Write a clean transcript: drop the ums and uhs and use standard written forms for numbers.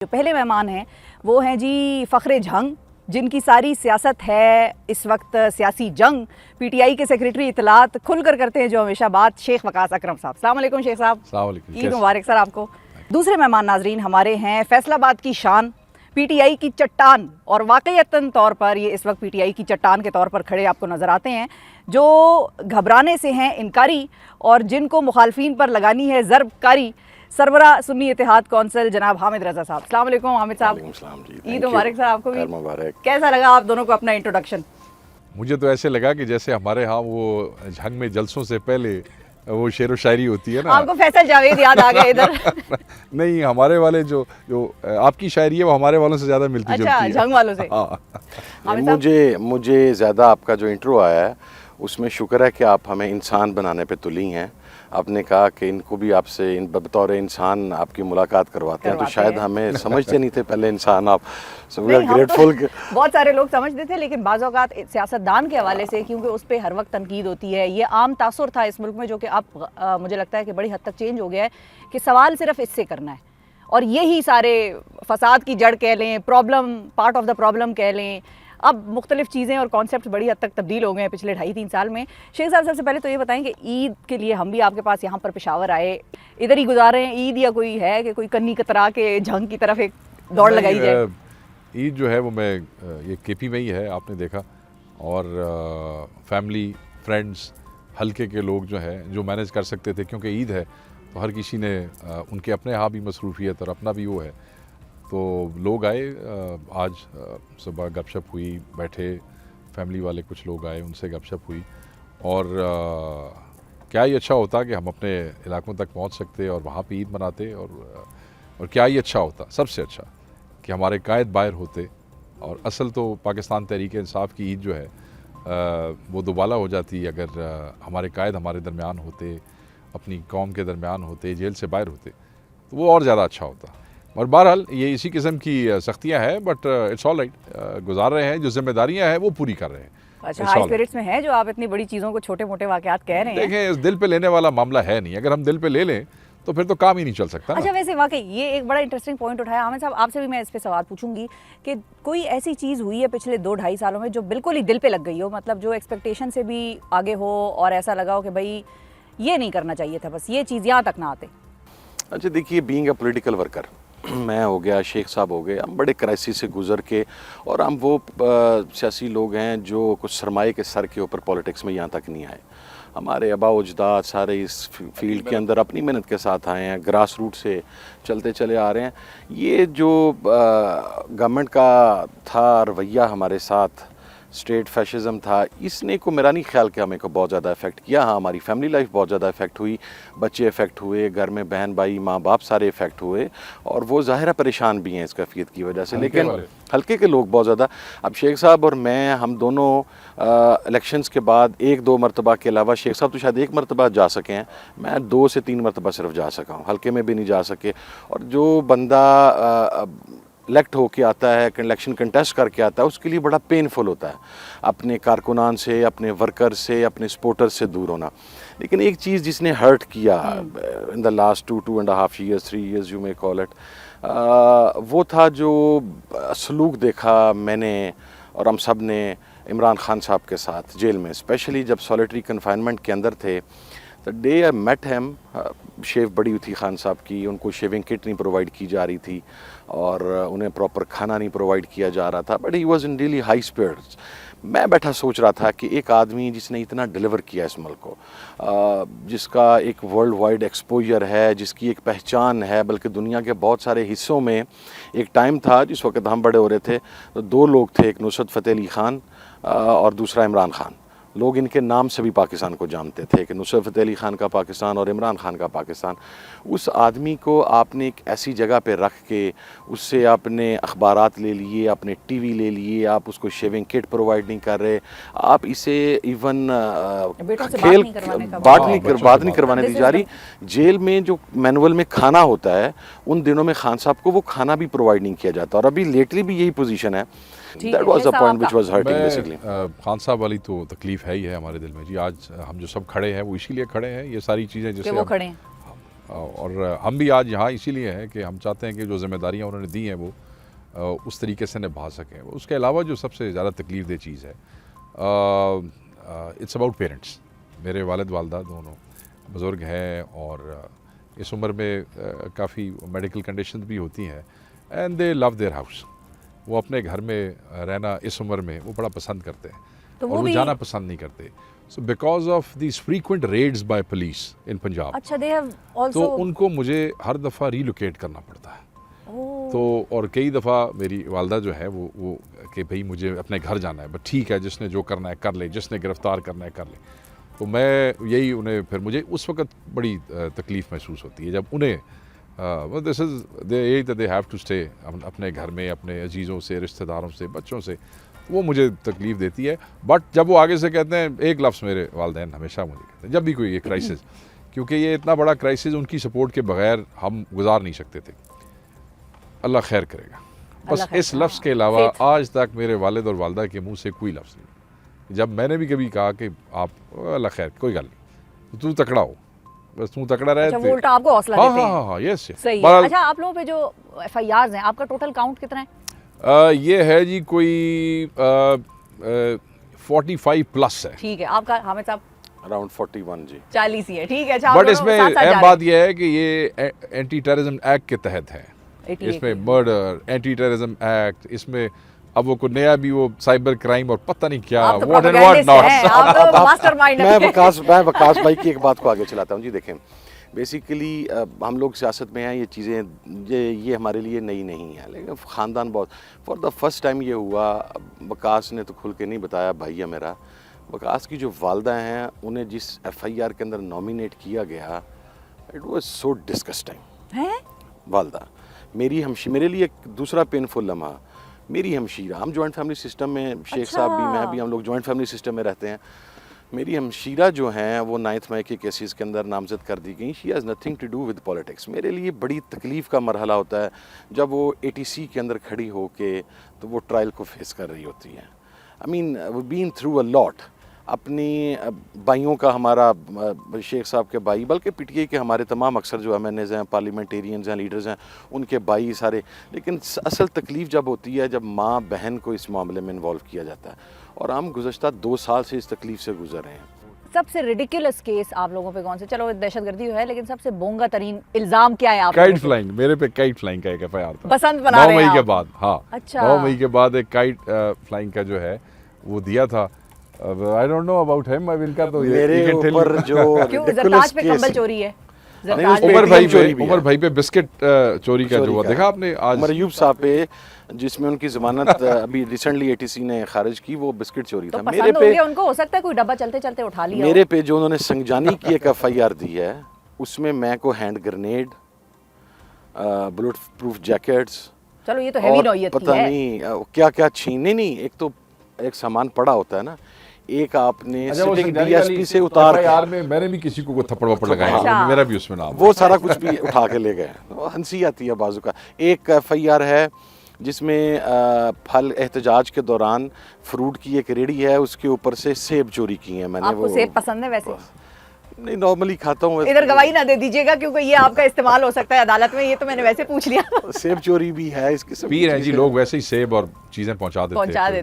जो पहले मेहमान हैं वो हैं जी फ़ख्र जंग, जिनकी सारी सियासत है इस वक्त सियासी जंग। पीटीआई के सेक्रेटरी इतलात खुलकर करते हैं जो हमेशा बात, शेख वकास अकरम साहब। अस्सलाम वालेकुम शेख साहब। अस्सलाम वालेकुम। ईद मुबारक सर आपको। दूसरे मेहमान नाजरीन हमारे हैं फैसलाबाद की शान, पीटीआई की चट्टान, और वाकईतन तौर पर ये इस वक्त पीटीआई की चट्टान के तौर पर खड़े आपको नज़र आते हैं, जो घबराने से हैं इनकारी और जिनको मुखालफीन पर लगानी है ज़रबकारी। सरबरा सुन्नी इत्तेहाद कौंसिल जनाब हामिद रज़ा साहब। अस्सलाम वालेकुम हामिद साहब। ईद मुबारक सर आपको भी। मुबारक। कैसा लगा आप दोनों को अपना इंट्रोडक्शन? मुझे तो ऐसे लगा कि जैसे हमारे यहाँ वो झंग में जलसों से पहले वो शेर व शायरी होती है ना। आपको फैसल जावेद याद आ गए इधर? नहीं, हमारे वाले जो आपकी शायरी है वो हमारे वालों से ज़्यादा मिलती जुलती है। झंग वालों से। मुझे ज़्यादा आपका जो इंट्रो आया है उसमें शुक्र है कि आप हमें इंसान बनाने पे तुली हैं। आपने कहा कि इनको भी आपसे बतौर इंसान आपकी मुलाकात करवाते हैं, तो शायद हमें समझते नहीं थे पहले इंसान आप। So we are grateful. बहुत सारे लोग समझते थे, लेकिन बाज़ औक़ात सियासतदान के हवाले से, क्योंकि उस पर हर वक्त तनकीद होती है, ये आम तासुर था इस मुल्क में, जो कि अब मुझे लगता है कि बड़ी हद तक चेंज हो गया है कि सवाल सिर्फ इससे करना है और यही सारे फसाद की जड़ कह लें, problem, part of the problem कह लें। अब मुख्तलिफ चीज़ें और कॉन्सेप्ट बड़ी हद तक तब्दील हो गए हैं पिछले 2.5-3 साल में। शेख साहब, सबसे पहले तो ये बताएं कि ईद के लिए हम भी आपके पास यहाँ पर पेशावर आए, इधर ही गुजारे हैं ईद, या कोई है कि कोई कन्नी कतरा के झंग की तरफ एक दौड़ लगाई जाए? ईद जो है वो मैं ये केपी में ही है, आपने देखा, और फैमिली फ्रेंड्स हल्के के लोग जो है जो मैनेज कर सकते थे, क्योंकि ईद है तो हर किसी ने उनके अपने यहाँ भी मसरूफियत और अपना भी वो है, तो लोग आए। आज सुबह गपशप हुई, बैठे फैमिली वाले कुछ लोग आए, उनसे गपशप हुई, और क्या ही अच्छा होता कि हम अपने इलाकों तक पहुंच सकते और वहाँ पे ईद मनाते, और क्या ही अच्छा होता, सबसे अच्छा कि हमारे कायद बाहर होते। और असल तो पाकिस्तान तहरीक इंसाफ की ईद जो है वो दोबाला हो जाती अगर हमारे कायद हमारे दरमियान होते, अपनी कौम के दरमियान होते, जेल से बाहर होते, तो वो और ज़्यादा अच्छा होता। और बहरहाल ये इसी किस्म की सख्तियाँ हैं, बट इट्स ऑल राइट, गुजार रहे हैं, जो जिम्मेदारियाँ हैं वो पूरी कर रहे हैं। अच्छा, हाई स्पिरिट्स में है जो आप इतनी बड़ी चीज़ों को छोटे मोटे वाक़यात कह रहे हैं। देखें, इस दिल पे लेने वाला मामला है नहीं, अगर हम दिल पे ले लें तो फिर तो काम ही नहीं चल सकता। अच्छा, वैसे वाकई ये एक बड़ा इंटरेस्टिंग पॉइंट उठाया हामिद साहब, आपसे भी मैं इस पे सवाल पूछूंगी कि कोई ऐसी चीज़ हुई है पिछले 2-2.5 सालों में जो बिल्कुल ही दिल पे लग गई हो, मतलब जो एक्सपेक्टेशन से भी आगे हो और ऐसा लगा हो कि भाई ये नहीं करना चाहिए था, बस ये चीज़ यहाँ तक ना आते? अच्छा देखिए, बीइंग अ पॉलिटिकल वर्कर, मैं हो गया, शेख साहब हो गए, हम बड़े क्राइसिस से गुजर के, और हम वो सियासी लोग हैं जो कुछ सरमाए के सर के ऊपर पॉलिटिक्स में यहाँ तक नहीं आए। हमारे आबा अजदाद सारे इस फील्ड के अंदर अपनी मेहनत के साथ आए हैं, ग्रास रूट से चलते चले आ रहे हैं। ये जो गवर्नमेंट का था रवैया हमारे साथ, स्टेट फैशिज़म था, इसने को मेरा नहीं ख्याल कि हमें को बहुत ज़्यादा इफ़ेक्ट किया। हाँ, हमारी फैमिली लाइफ बहुत ज़्यादा इफ़ेक्ट हुई, बच्चे इफ़ेक्ट हुए, घर में बहन भाई माँ बाप सारे इफ़ेक्ट हुए, और वो ज़ाहिर परेशान भी हैं इस कैफियत की वजह से, लेकिन हल्के के लोग बहुत ज़्यादा। अब शेख साहब और मैं, हम दोनों इलेक्शंस के बाद 1-2 मरतबा के अलावा, शेख साहब तो शायद 1 मरतबा जा सके हैं, मैं 2 से 3 मरतबा सिर्फ जा सका हूँ, हल्के में भी नहीं जा सके। और जो बंदा इलेक्ट होके आता है, इलेक्शन कंटेस्ट करके आता है, उसके लिए बड़ा पेनफुल होता है अपने कारकुनान से, अपने वर्कर से, अपने सपोर्टर्स से दूर होना। लेकिन एक चीज़ जिसने हर्ट किया in the last 2.5 years 3 years you may call it, वो था जो सलूक देखा मैंने और हम सब ने इमरान खान साहब के साथ जेल में, स्पेशली जब सॉलिटरी कन्फाइनमेंट के अंदर थे। The day I met him, शेव बड़ी थी खान साहब की, उनको शेविंग किट नहीं प्रोवाइड की जा रही थी और उन्हें प्रॉपर खाना नहीं प्रोवाइड किया जा रहा था, but he was in really high spirits. मैं बैठा सोच रहा था कि एक आदमी जिसने इतना डिलीवर किया इस मुल्क को, जिसका एक वर्ल्ड वाइड एक्सपोजर है, जिसकी एक पहचान है, बल्कि दुनिया के बहुत सारे हिस्सों में एक टाइम था जिस वक्त हम बड़े हो रहे थे, तो 2 लोग थे, एक नुसरत फ़तेह अली ख़ान और दूसरा इमरान खान। लोग इनके नाम से भी पाकिस्तान को जानते थे कि नुसरत फ़तेह अली ख़ान का पाकिस्तान और इमरान खान का पाकिस्तान। उस आदमी को आपने एक ऐसी जगह पे रख के, उससे आपने अखबारात ले लिए, आपने टीवी ले लिए, आप उसको शेविंग किट प्रोवाइड नहीं कर रहे, आप इसे इवन खेल बात नहीं करवाने दी जा रही। जेल में जो मैनुअल में खाना होता है, उन दिनों में खान साहब को वो खाना भी प्रोवाइड नहीं किया जाता, और अभी लेटली भी यही पोजीशन है। That was the point which was hurting basically. Khan साहब वाली तो तकलीफ है ही है हमारे दिल में जी। आज हम जो सब खड़े हैं वो इसीलिए खड़े हैं, ये सारी चीज़ें जैसे वो खड़े हैं, और हम भी आज यहाँ इसीलिए हैं कि हम चाहते हैं कि जो जिम्मेदारियाँ उन्होंने दी हैं वो उस तरीके से निभा सकें। उसके अलावा जो सबसे ज़्यादा तकलीफ दह चीज़ है, इट्स अबाउट पेरेंट्स। मेरे वालिद वालदा दोनों बुज़ुर्ग हैं और इस उम्र में काफ़ी मेडिकल कंडीशन भी होती हैं, and they love their house. वो अपने घर में रहना इस उम्र में वो बड़ा पसंद करते हैं तो और वो जाना पसंद नहीं करते। So because of these frequent raids by police in Punjab, अच्छा, दे हैव तो आल्सो, उनको मुझे हर दफ़ा रीलोकेट करना पड़ता है। तो और कई दफ़ा मेरी वालदा जो है वो कि भाई मुझे अपने घर जाना है, बट ठीक है जिसने जो करना है कर ले, जिसने गिरफ़्तार करना है कर ले। तो मैं यही उन्हें, फिर मुझे उस वक़्त बड़ी तकलीफ़ महसूस होती है जब उन्हें this is they have to stay अपने घर में, अपने अजीज़ों से, रिश्तेदारों से, बच्चों से। वो मुझे तकलीफ़ देती है। बट जब वो आगे से कहते हैं, एक लफ्ज़ मेरे वालिदैन हमेशा मुझे कहते हैं जब भी कोई ये क्राइसिस, क्योंकि ये इतना बड़ा क्राइसिस उनकी सपोर्ट के बगैर हम गुजार नहीं सकते थे। अल्लाह खैर करेगा, बस इस लफ्ज़ के अलावा आज तक मेरे वालिद और वालदा के मुंह से कोई लफ्ज़ नहीं। जब मैंने भी कभी कहा कि आप अल्लाह खैर, कोई गल नहीं, तू तकड़ा हो, बस तू तकड़ा रहे। अच्छा, वो उल्टा आपको हौसला देते हैं। हाँ, यस, सही है। अच्छा, आप लोगों पे जो FIRs हैं, आपका टोटल काउंट कितना है? ये है जी कोई 45 प्लस है। ठीक है, आपका हामिद साहब? अराउंड 41 जी। 40 ही है, ठीक है। अच्छा, बट इसमें अहम बात यह है कि ये एंटी टेररिज्म एक्ट के तहत है। इसमें मर्डर, एंटी टेररिज्म एक्ट, इसमें अब वो कोई नया भी वो साइबर क्राइम और पता नहीं क्या, what and what not. Mastermind मैं वकास भाई की एक बात को आगे चलाता हूँ जी। देखें, बेसिकली हम लोग सियासत में हैं, ये चीज़ें ये हमारे लिए नई नहीं है, लेकिन ख़ानदान बहुत, फॉर द फर्स्ट टाइम ये हुआ। वकास ने तो खुल के नहीं बताया, भैया मेरा, वकास की जो वालदा हैं उन्हें जिस FIR के अंदर नॉमिनेट किया गया, इट वाज सो डिस्गस्टिंग। है वालदा मेरे लिए एक दूसरा पेनफुल लम्हा, मेरी हमशीरा, हम जॉइंट फैमिली सिस्टम में, शेख साहब भी, मैं भी, हम लोग जॉइंट फैमिली सिस्टम में रहते हैं। मेरी हमशीरा जो हैं वो 9th मई के केसेस के अंदर नामजद कर दी गई। She has nothing to do with politics. मेरे लिए बड़ी तकलीफ़ का मरहला होता है जब वो ATC के अंदर खड़ी हो के तो वो ट्रायल को फेस कर रही होती हैं। I mean we been through a lot. अपनी भाइयों का, हमारा शेख साहब के भाई, बल्कि PTI के हमारे तमाम अक्सर जो MNAs हैं, पार्लियामेंटेरियंस हैं, लीडर्स हैं, उनके भाई सारे। लेकिन असल तकलीफ़ जब होती है जब माँ बहन को इस मामले में इन्वॉल्व किया जाता है, और हम गुज़श्ता 2 साल से इस तकलीफ़ से गुजर रहे हैं। सबसे रिडिकुलस केस आप लोगों पे कौन से? चलो दहशतगर्दी है, लेकिन सबसे बोंगा तरीन इल्जाम क्या है आप? काइट फ्लाइंग, मेरे पे काइट फ्लाइंग का एक FIR था बसंत बना रहे हैं 9 मई के आप? बाद। हाँ, अच्छा, 9 मई के बाद एक काइट फ्लाइंग का जो है वो दिया था। I don't know about him, इनका तो मेरे ऊपर जो क्यों ज़रताज पे कंबल चोरी है? उमर भाई पे बिस्किट चोरी का जो हुआ, देखा आपने आज? उमर अयूब साहब पे, जिसमें उनकी ज़मानत अभी रिसेंटली ATC ने खारिज की, वो बिस्किट चोरी तो था। मेरे पे उनको हो सकता है कोई डब्बा चलते चलते उठा लिया। मेरे पे जो उन्होंने संगजानी की एक FIR दी है, उसमें मैं को hand grenade, bullet proof jackets, चलो ये तो हैवी नौयत पता की है। नहीं क्या क्या छीनने, नहीं, एक तो एक सामान पड़ा होता है ना, एक आपने सिटिंग DSP से उतार FIR में मैंने भी किसी को थप्पड़ वप्पड़ लगाया, अच्छा। मेरा भी उसमें नाम, वो सारा कुछ भी उठा के ले गए। तो हंसी आती है बाजू का। एक FIR है जिसमें फल एहतजाज के दौरान फ्रूट की एक रेडी है, उसके ऊपर से सेब चोरी किए हैं मैंने। आपको सेब पसंद है वैसे? नहीं, नॉर्मली खाता हूँ। इधर गवाही ना दे दीजिएगा क्योंकि ये आपका इस्तेमाल हो सकता है अदालत में, ये तो मैंने वैसे पूछ लिया। सेब चोरी भी है इसके सब पीर हैं जी लोग, वैसे ही सेब और चीज़ें पहुंचा देते हैं।